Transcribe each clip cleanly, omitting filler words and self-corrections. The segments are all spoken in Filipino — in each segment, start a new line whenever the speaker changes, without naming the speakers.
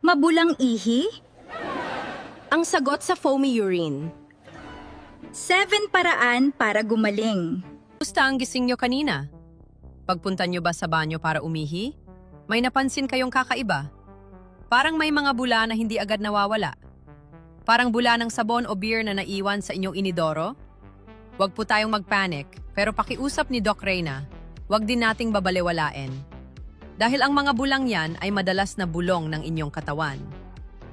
Mabulang ihi?
Ang sagot sa foamy urine.
7 paraan para gumaling.
Gusto ang gising nyo kanina? Pagpunta nyo ba sa banyo para umihi? May napansin kayong kakaiba? Parang may mga bula na hindi agad nawawala. Parang bula ng sabon o beer na naiwan sa inyong inidoro? Huwag po tayong magpanic, pero pakiusap ni Doc Reyna, huwag din nating babalewalain. Dahil ang mga bulang yan ay madalas na bulong ng inyong katawan.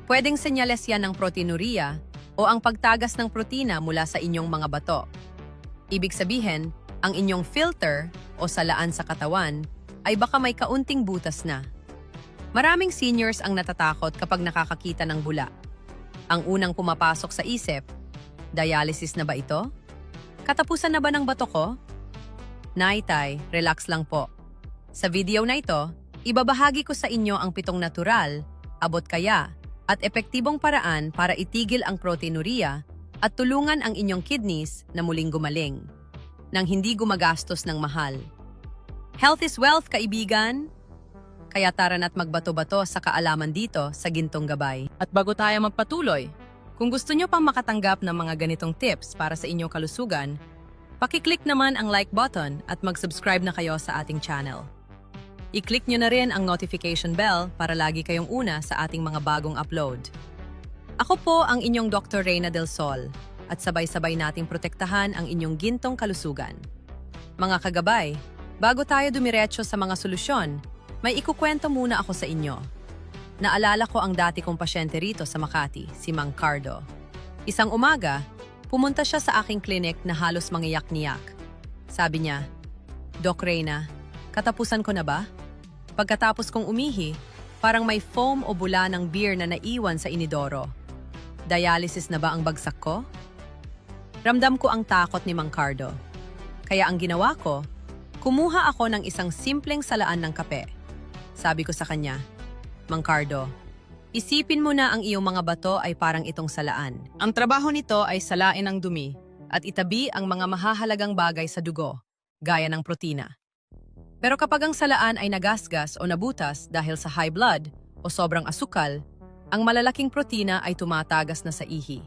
Pwedeng senyales yan ng proteinuria o ang pagtagas ng protina mula sa inyong mga bato. Ibig sabihin, ang inyong filter o salaan sa katawan ay baka may kaunting butas na. Maraming seniors ang natatakot kapag nakakakita ng bula. Ang unang pumapasok sa isip, dialysis na ba ito? Katapusan na ba ng bato ko? Naitay, relax lang po. Sa video na ito, ibabahagi ko sa inyo ang 7 natural, abot kaya, at epektibong paraan para itigil ang proteinuria at tulungan ang inyong kidneys na muling gumaling, nang hindi gumagastos ng mahal. Health is wealth, kaibigan! Kaya tara na't magbato-bato sa kaalaman dito sa Gintong Gabay. At bago tayo magpatuloy, kung gusto nyo pang makatanggap ng mga ganitong tips para sa inyong kalusugan, pakiclick naman ang like button at mag-subscribe na kayo sa ating channel. I-click nyo na rin ang notification bell para lagi kayong una sa ating mga bagong upload. Ako po ang inyong Dr. Reyna Del Sol at sabay-sabay nating protektahan ang inyong gintong kalusugan. Mga kagabay, bago tayo dumiretso sa mga solusyon, may ikukwento muna ako sa inyo. Naalala ko ang dati kong pasyente rito sa Makati, si Mang Cardo. Isang umaga, pumunta siya sa aking klinik na halos mangiyak-niyak. Sabi niya, "Doc Reyna, katapusan ko na ba? Pagkatapos kong umihi, parang may foam o bula ng beer na naiwan sa inidoro. Dialysis na ba ang bagsak ko?" Ramdam ko ang takot ni Mang Cardo. Kaya ang ginawa ko, kumuha ako ng isang simpleng salaan ng kape. Sabi ko sa kanya, "Mang Cardo, isipin mo na ang iyong mga bato ay parang itong salaan. Ang trabaho nito ay salain ang dumi at itabi ang mga mahahalagang bagay sa dugo, gaya ng protina. Pero kapag ang salaan ay nagasgas o nabutas dahil sa high blood o sobrang asukal, ang malalaking protina ay tumatagas na sa ihi.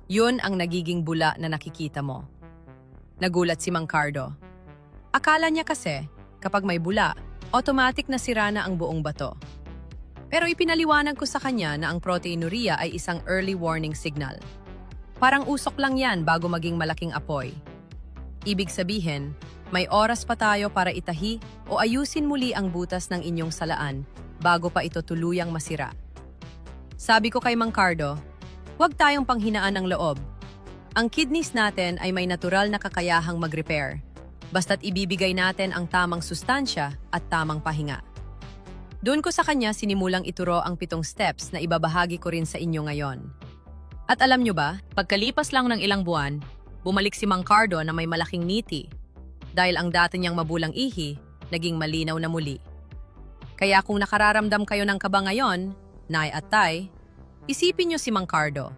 Yun ang nagiging bula na nakikita mo." Nagulat si Mang Cardo. Akala niya kasi, kapag may bula, automatic na sira na ang buong bato. Pero ipinaliwanag ko sa kanya na ang proteinuria ay isang early warning signal. Parang usok lang yan bago maging malaking apoy. Ibig sabihin, may oras pa tayo para itahi o ayusin muli ang butas ng inyong salaan bago pa ito tuluyang masira. Sabi ko kay Mang Cardo, huwag tayong panghinaan ng loob. Ang kidneys natin ay may natural na kakayahang mag-repair, basta't ibibigay natin ang tamang sustansya at tamang pahinga. Doon ko sa kanya sinimulang ituro ang 7 steps na ibabahagi ko rin sa inyo ngayon. At alam nyo ba, pagkalipas lang ng ilang buwan, bumalik si Mang Cardo na may malaking ngiti. Dahil ang dati niyang mabulang ihi, naging malinaw na muli. Kaya kung nakararamdam kayo ng kaba ngayon, Nay at Tay, isipin niyo si Mang Cardo.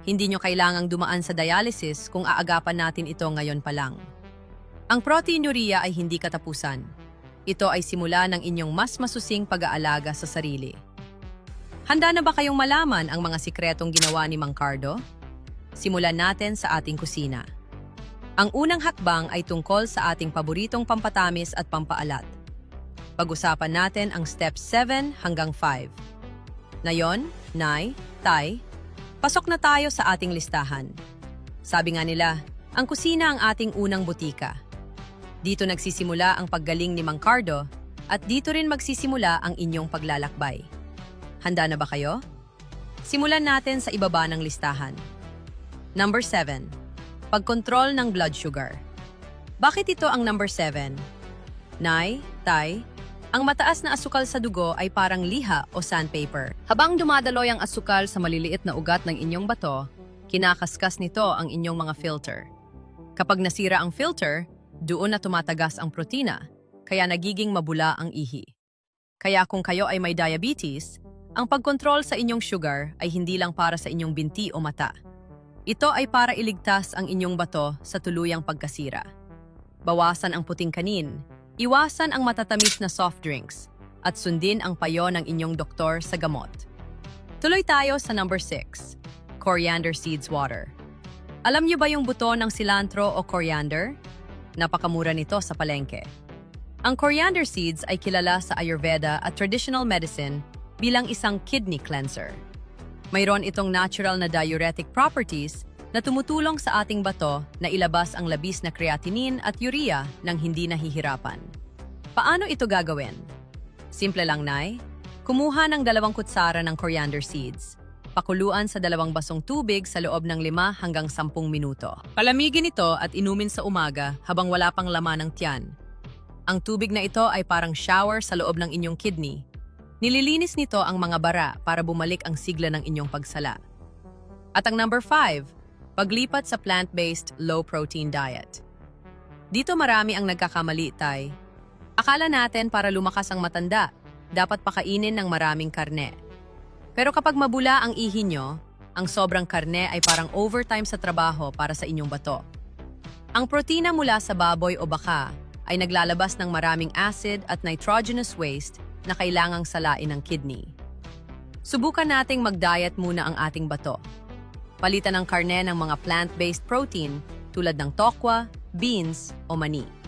Hindi niyo kailangang dumaan sa dialysis kung aagapan natin ito ngayon pa lang. Ang proteinuria ay hindi katapusan. Ito ay simula ng inyong mas masusing pag-aalaga sa sarili. Handa na ba kayong malaman ang mga sikretong ginawa ni Mang Cardo? Simulan natin sa ating kusina. Ang unang hakbang ay tungkol sa ating paboritong pampatamis at pampaalat. Pag-usapan natin ang steps 7 hanggang 5. Ngayon, Nay, Tay, pasok na tayo sa ating listahan. Sabi nga nila, ang kusina ang ating unang butika. Dito nagsisimula ang paggaling ni Mang Cardo at dito rin magsisimula ang inyong paglalakbay. Handa na ba kayo? Simulan natin sa ibaba ng listahan. Number 7. Pagkontrol ng blood sugar. Bakit ito ang number 7? Nay, Tay, ang mataas na asukal sa dugo ay parang liha o sandpaper. Habang dumadaloy ang asukal sa maliliit na ugat ng inyong bato, kinakaskas nito ang inyong mga filter. Kapag nasira ang filter, doon na tumatagas ang protina, kaya nagiging mabula ang ihi. Kaya kung kayo ay may diabetes, ang pagkontrol sa inyong sugar ay hindi lang para sa inyong binti o mata. Ito ay para iligtas ang inyong bato sa tuluyang pagkasira. Bawasan ang puting kanin, iwasan ang matatamis na soft drinks, at sundin ang payo ng inyong doktor sa gamot. Tuloy tayo sa number 6, coriander seeds water. Alam niyo ba yung buto ng cilantro o coriander? Napakamura nito sa palengke. Ang coriander seeds ay kilala sa Ayurveda at traditional medicine bilang isang kidney cleanser. Mayroon itong natural na diuretic properties na tumutulong sa ating bato na ilabas ang labis na creatinine at urea nang hindi nahihirapan. Paano ito gagawin? Simple lang, Nay. Kumuha ng 2 kutsara ng coriander seeds. Pakuluan sa 2 basong tubig sa loob ng 5 hanggang 10 minuto. Palamigin ito at inumin sa umaga habang wala pang laman ng tiyan. Ang tubig na ito ay parang shower sa loob ng inyong kidney. Nililinis nito ang mga bara para bumalik ang sigla ng inyong pagsala. At ang number 5, paglipat sa plant-based low-protein diet. Dito marami ang nagkakamali, Tay. Akala natin para lumakas ang matanda, dapat pakainin ng maraming karne. Pero kapag mabula ang ihi nyo, ang sobrang karne ay parang overtime sa trabaho para sa inyong bato. Ang protina mula sa baboy o baka ay naglalabas ng maraming acid at nitrogenous waste na kailangang salain ng kidney. Subukan nating mag-diet muna ang ating bato. Palitan ng karne ng mga plant-based protein tulad ng tokwa, beans o mani.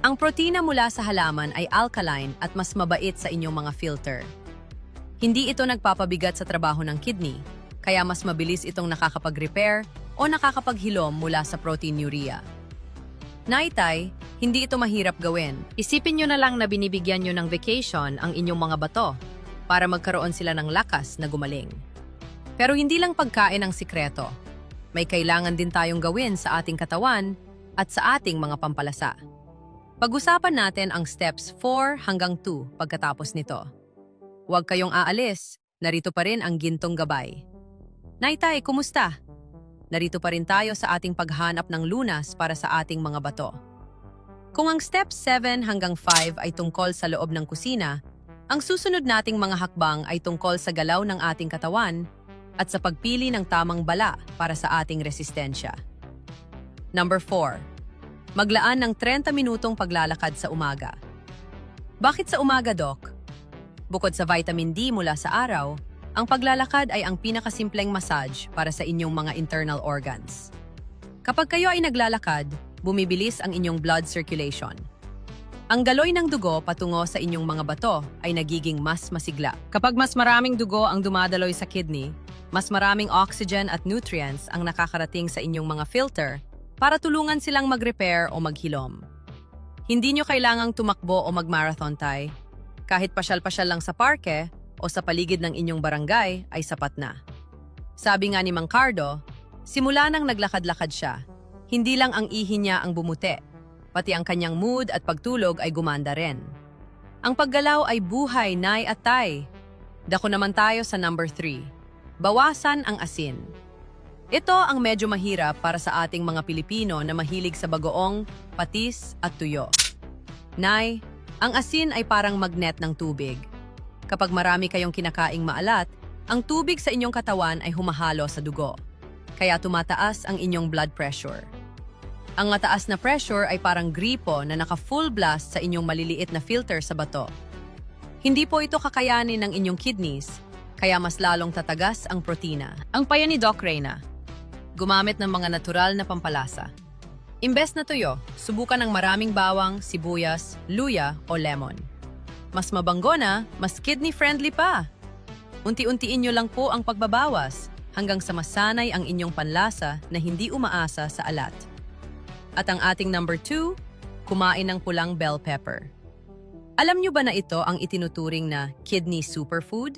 Ang protina mula sa halaman ay alkaline at mas mabait sa inyong mga filter. Hindi ito nagpapabigat sa trabaho ng kidney, kaya mas mabilis itong nakakapag-repair o nakakapaghilom mula sa proteinuria. Naitay, hindi ito mahirap gawin. Isipin nyo na lang na binibigyan nyo ng vacation ang inyong mga bato para magkaroon sila ng lakas na gumaling. Pero hindi lang pagkain ang sikreto. May kailangan din tayong gawin sa ating katawan at sa ating mga pampalasa. Pag-usapan natin ang steps 4 hanggang 2 pagkatapos nito. Huwag kayong aalis, narito pa rin ang gintong gabay. Naitay, kumusta? Narito pa rin tayo sa ating paghanap ng lunas para sa ating mga bato. Kung ang step 7 hanggang 5 ay tungkol sa loob ng kusina, ang susunod nating mga hakbang ay tungkol sa galaw ng ating katawan at sa pagpili ng tamang bala para sa ating resistensya. Number 4. Maglaan ng 30 minutong paglalakad sa umaga. Bakit sa umaga, Doc? Bukod sa vitamin D mula sa araw, ang paglalakad ay ang pinakasimpleng massage para sa inyong mga internal organs. Kapag kayo ay naglalakad, bumibilis ang inyong blood circulation. Ang daloy ng dugo patungo sa inyong mga bato ay nagiging mas masigla. Kapag mas maraming dugo ang dumadaloy sa kidney, mas maraming oxygen at nutrients ang nakakarating sa inyong mga filter para tulungan silang mag-repair o maghilom. Hindi nyo kailangang tumakbo o mag-marathon, Tay. Kahit pasyal-pasyal lang sa parke o sa paligid ng inyong barangay ay sapat na. Sabi nga ni Mang Cardo, simula nang naglakad-lakad siya, hindi lang ang ihi niya ang bumuti, pati ang kanyang mood at pagtulog ay gumanda rin. Ang paggalaw ay buhay, Nay at Tay. Dako naman tayo sa number 3. Bawasan ang asin. Ito ang medyo mahirap para sa ating mga Pilipino na mahilig sa bagoong, patis at tuyo. Nay, ang asin ay parang magnet ng tubig. Kapag marami kayong kinakaing maalat, ang tubig sa inyong katawan ay humahalo sa dugo. Kaya tumataas ang inyong blood pressure. Ang mataas na pressure ay parang gripo na naka-full blast sa inyong maliliit na filter sa bato. Hindi po ito kakayanin ng inyong kidneys, kaya mas lalong tatagas ang protina. Ang paya ni Doc Reyna, gumamit ng mga natural na pampalasa. Imbes na tuyo, subukan ng maraming bawang, sibuyas, luya o lemon. Mas mabango na, mas kidney-friendly pa. Unti-untiin nyo lang po ang pagbabawas hanggang sa masanay ang inyong panlasa na hindi umaasa sa alat. At ang ating number 2, kumain ng pulang bell pepper. Alam nyo ba na ito ang itinuturing na kidney superfood?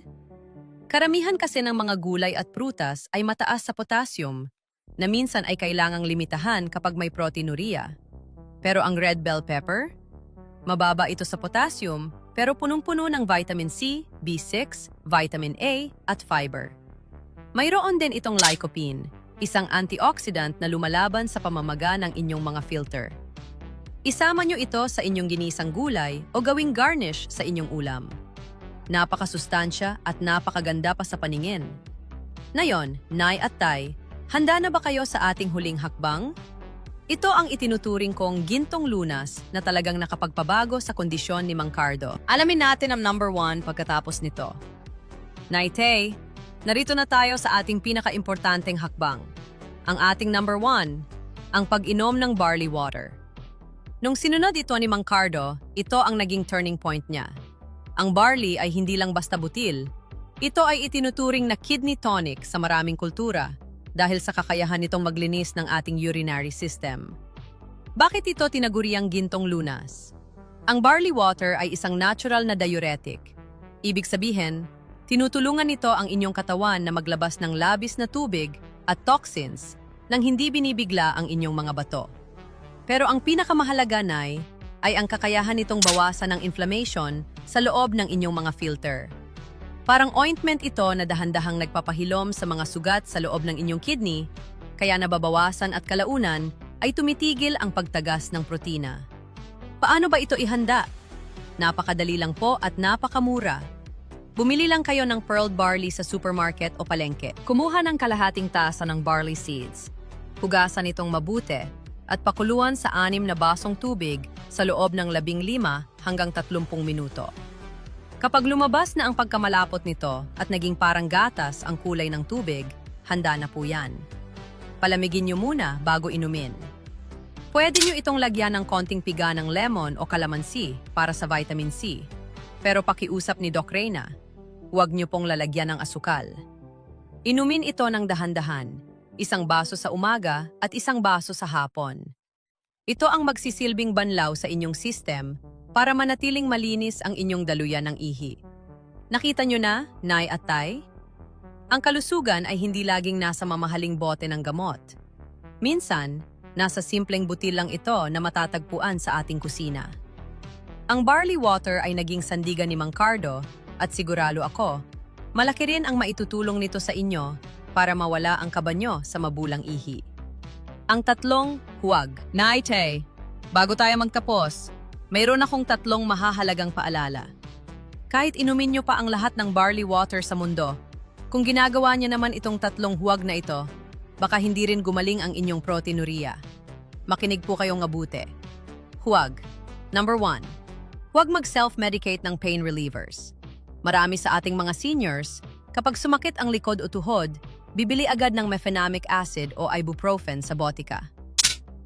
Karamihan kasi ng mga gulay at prutas ay mataas sa potassium, na minsan ay kailangang limitahan kapag may proteinuria. Pero ang red bell pepper? Mababa ito sa potassium, pero punong-puno ng vitamin C, B6, vitamin A, at fiber. Mayroon din itong lycopene, isang antioxidant na lumalaban sa pamamaga ng inyong mga filter. Isama nyo ito sa inyong ginisang gulay o gawing garnish sa inyong ulam. Napakasustansya at napakaganda pa sa paningin. Ngayon, Nay at Tay, handa na ba kayo sa ating huling hakbang? Ito ang itinuturing kong gintong lunas na talagang nakapagpabago sa kondisyon ni Mang Cardo. Alamin natin ang number 1 pagkatapos nito. Nay Tay, narito na tayo sa ating pinaka-importanteng hakbang. Ang ating number 1, ang pag-inom ng barley water. Nung sinunod ito ni Mang Cardo, ito ang naging turning point niya. Ang barley ay hindi lang basta butil. Ito ay itinuturing na kidney tonic sa maraming kultura dahil sa kakayahan nitong maglinis ng ating urinary system. Bakit ito tinaguriang gintong lunas? Ang barley water ay isang natural na diuretic. Ibig sabihin, tinutulungan nito ang inyong katawan na maglabas ng labis na tubig at toxins nang hindi binibigla ang inyong mga bato. Pero ang pinakamahalaga ay ang kakayahan nitong bawasan ng inflammation sa loob ng inyong mga filter. Parang ointment ito na dahan-dahang nagpapahilom sa mga sugat sa loob ng inyong kidney, kaya nababawasan at kalaunan ay tumitigil ang pagtagas ng protina. Paano ba ito ihanda? Napakadali lang po at napakamura. Bumili lang kayo ng pearl barley sa supermarket o palengke. Kumuha ng kalahating tasa ng barley seeds. Hugasan itong mabuti at pakuluan sa 6 na basong tubig sa loob ng 15 hanggang 30 minuto. Kapag lumabas na ang pagkamalapot nito at naging parang gatas ang kulay ng tubig, handa na po yan. Palamigin nyo muna bago inumin. Pwede nyo itong lagyan ng konting piga ng lemon o kalamansi para sa vitamin C. Pero pakiusap ni Doc Reyna, huwag nyo pong lalagyan ng asukal. Inumin ito ng dahan-dahan. 1 baso sa umaga at 1 baso sa hapon. Ito ang magsisilbing banlaw sa inyong system para manatiling malinis ang inyong daluyan ng ihi. Nakita nyo na, Nay at Tay? Ang kalusugan ay hindi laging nasa mamahaling bote ng gamot. Minsan, nasa simpleng butil lang ito na matatagpuan sa ating kusina. Ang barley water ay naging sandigan ni Mang Cardo at sigurado ako, malaki rin ang maitutulong nito sa inyo para mawala ang kaba nyo sa mabulang ihi. Ang 3 huwag. Nay, Tay, bago tayo magtapos, mayroon akong 3 mahahalagang paalala. Kahit inumin nyo pa ang lahat ng barley water sa mundo, kung ginagawa niya naman itong 3 huwag na ito, baka hindi rin gumaling ang inyong proteinuria. Makinig po kayong mabuti. Huwag. Number 1. Huwag mag-self-medicate ng pain relievers. Marami sa ating mga seniors, kapag sumakit ang likod o tuhod, bibili agad ng mefenamic acid o ibuprofen sa botika.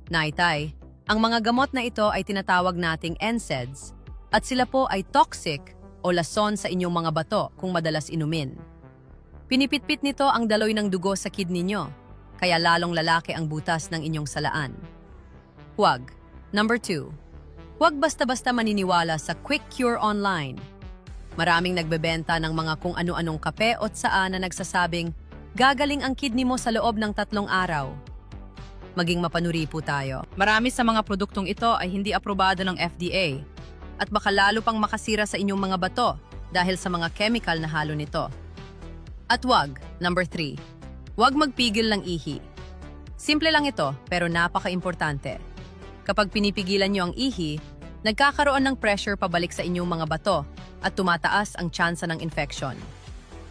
Naitay, ang mga gamot na ito ay tinatawag nating NSAIDs at sila po ay toxic o lason sa inyong mga bato kung madalas inumin. Pinipitpit nito ang daloy ng dugo sa kidney nyo, kaya lalong lalaki ang butas ng inyong salaan. Huwag. Number 2. Huwag basta-basta maniniwala sa quick cure online. Maraming nagbebenta ng mga kung ano-anong kape o tsaan na nagsasabing, gagaling ang kidney mo sa loob ng 3 araw. Maging mapanuri po tayo. Marami sa mga produktong ito ay hindi aprobado ng FDA at baka lalo pang makasira sa inyong mga bato dahil sa mga chemical na halo nito. At wag, number 3, wag magpigil ng ihi. Simple lang ito pero napaka-importante. Kapag pinipigilan nyo ang ihi, nagkakaroon ng pressure pabalik sa inyong mga bato at tumataas ang tsansa ng infection.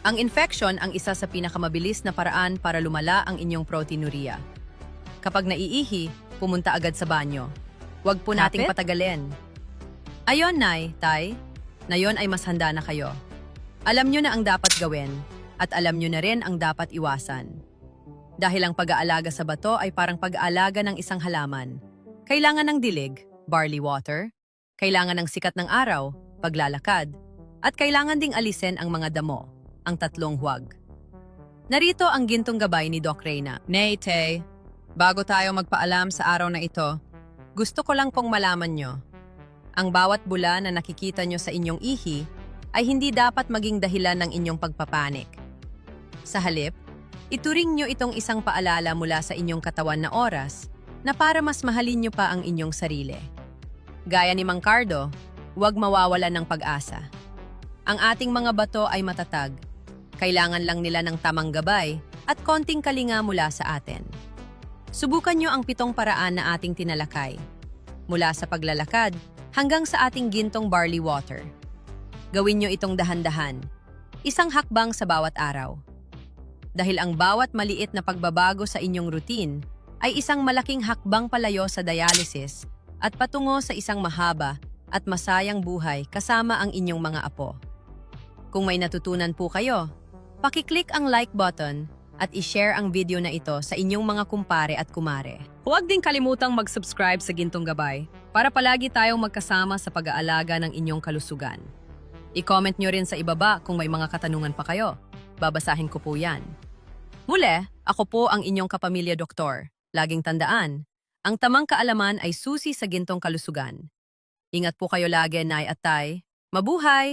Ang infection ang isa sa pinakamabilis na paraan para lumala ang inyong proteinuria. Kapag naiihi, pumunta agad sa banyo. Huwag po nating patagalin. Ayon, Nay, Tay, na yon ay mas handa na kayo. Alam nyo na ang dapat gawin at alam nyo na rin ang dapat iwasan. Dahil ang pag-aalaga sa bato ay parang pag-aalaga ng isang halaman. Kailangan ng dilig, barley water, kailangan ng sikat ng araw, paglalakad, at kailangan ding alisin ang mga damo, ang 3 huwag. Narito ang gintong gabay ni Doc Reyna. Nay, Tay, bago tayo magpaalam sa araw na ito, gusto ko lang pong malaman nyo. Ang bawat bula na nakikita nyo sa inyong ihi ay hindi dapat maging dahilan ng inyong pagpapanik. Sa halip, ituring nyo itong isang paalala mula sa inyong katawan na oras na para mas mahalin nyo pa ang inyong sarili. Gaya ni Mang Cardo, huwag mawawalan ng pag-asa. Ang ating mga bato ay matatag. Kailangan lang nila ng tamang gabay at konting kalinga mula sa atin. Subukan nyo ang 7 paraan na ating tinalakay. Mula sa paglalakad hanggang sa ating gintong barley water. Gawin nyo itong dahan-dahan. Isang hakbang sa bawat araw. Dahil ang bawat maliit na pagbabago sa inyong routine ay isang malaking hakbang palayo sa dialysis at patungo sa isang mahaba at masayang buhay kasama ang inyong mga apo. Kung may natutunan po kayo, Pakiclick ang like button at i-share ang video na ito sa inyong mga kumpare at kumare. Huwag din kalimutang mag-subscribe sa Gintong Gabay para palagi tayong magkasama sa pag-aalaga ng inyong kalusugan. I-comment nyo rin sa ibaba kung may mga katanungan pa kayo. Babasahin ko po yan. Muli, ako po ang inyong kapamilya doktor. Laging tandaan, ang tamang kaalaman ay susi sa gintong kalusugan. Ingat po kayo lagi, Nay at Tay. Mabuhay!